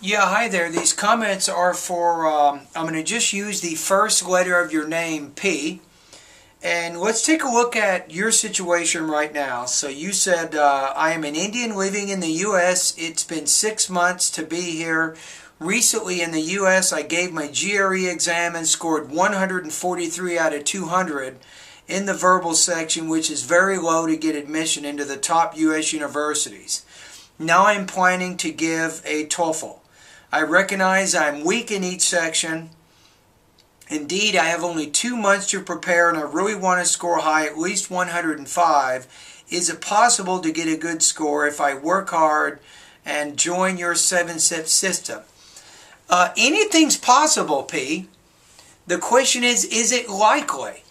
Yeah, hi there. These comments are for, I'm going to just use the first letter of your name, P. And let's take a look at your situation right now. So you said, I am an Indian living in the U.S. It's been 6 months to be here. Recently in the U.S. I gave my GRE exam and scored 143 out of 200 in the verbal section, which is very low to get admission into the top U.S. universities. Now I'm planning to give a TOEFL. I recognize I'm weak in each section. Indeed, I have only 2 months to prepare and I really want to score high, at least 105. Is it possible to get a good score if I work hard and join your 7-step system? Anything's possible, P. The question is it likely?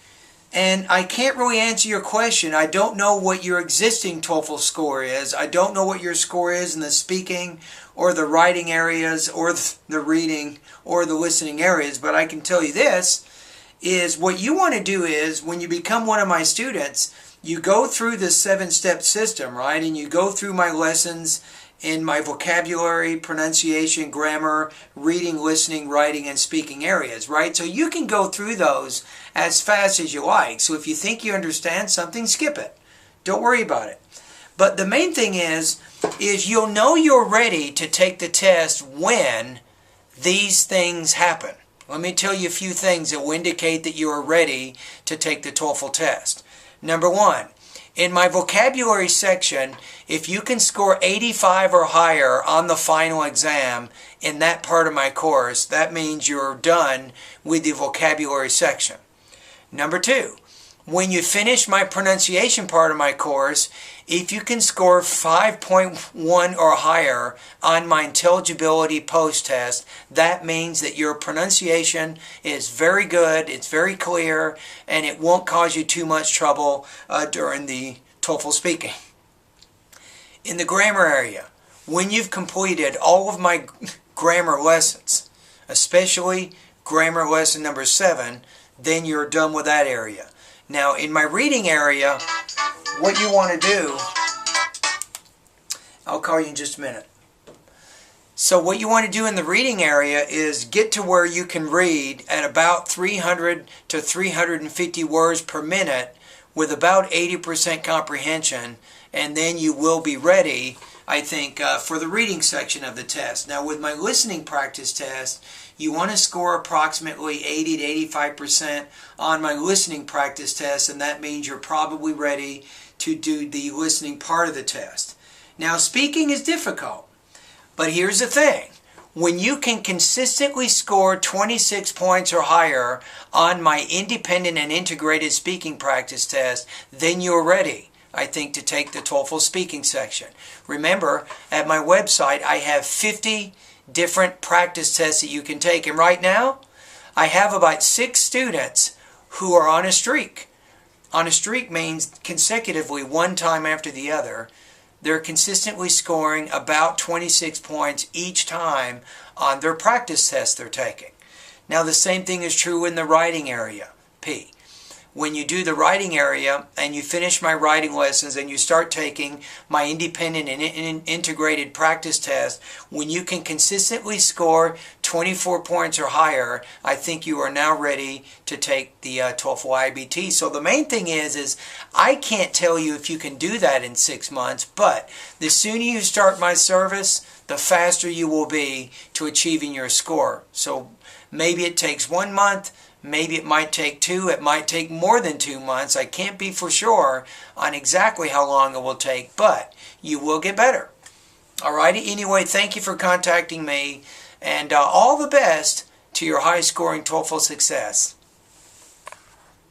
And I can't really answer your question. I don't know what your existing TOEFL score is. I don't know what your score is in the speaking or the writing areas or the reading or the listening areas. But I can tell you this, is what you want to do is when you become one of my students, you go through this 7-step system, right? And you go through my lessons in my vocabulary, pronunciation, grammar, reading, listening, writing, and speaking areas, right? So you can go through those as fast as you like. So if you think you understand something, skip it. Don't worry about it. But the main thing is you'll know you're ready to take the test when these things happen. Let me tell you a few things that will indicate that you are ready to take the TOEFL test. Number one, in my vocabulary section, if you can score 85 or higher on the final exam in that part of my course, that means you're done with the vocabulary section. Number two, when you finish my pronunciation part of my course, if you can score 5.1 or higher on my intelligibility post-test, that means that your pronunciation is very good, it's very clear, and it won't cause you too much trouble during the TOEFL speaking. In the grammar area, when you've completed all of my grammar lessons, especially grammar lesson number 7, then you're done with that area. Now, in my reading area, what you want to do, I'll call you in just a minute. So what you want to do in the reading area is get to where you can read at about 300 to 350 words per minute with about 80% comprehension, and then you will be ready, I think, for the reading section of the test. Now, with my listening practice test, you want to score approximately 80 to 85% on my listening practice test, and that means you're probably ready to do the listening part of the test. Now, speaking is difficult, but here's the thing. When you can consistently score 26 points or higher on my independent and integrated speaking practice test, then you're ready, I think, to take the TOEFL speaking section. Remember, at my website, I have 50 different practice tests that you can take. And right now, I have about 6 students who are on a streak. On a streak means consecutively, one time after the other. They're consistently scoring about 26 points each time on their practice tests they're taking. Now, the same thing is true in the writing area, P. When you do the writing area and you finish my writing lessons and you start taking my independent and integrated practice test, when you can consistently score 24 points or higher, I think you are now ready to take the TOEFL IBT. So the main thing is I can't tell you if you can do that in 6 months, but the sooner you start my service, the faster you will be to achieving your score. So maybe it takes 1 month, maybe it might take 2, it might take more than 2 months. I can't be for sure on exactly how long it will take, but you will get better. Alrighty, anyway, thank you for contacting me, and all the best to your high-scoring TOEFL success.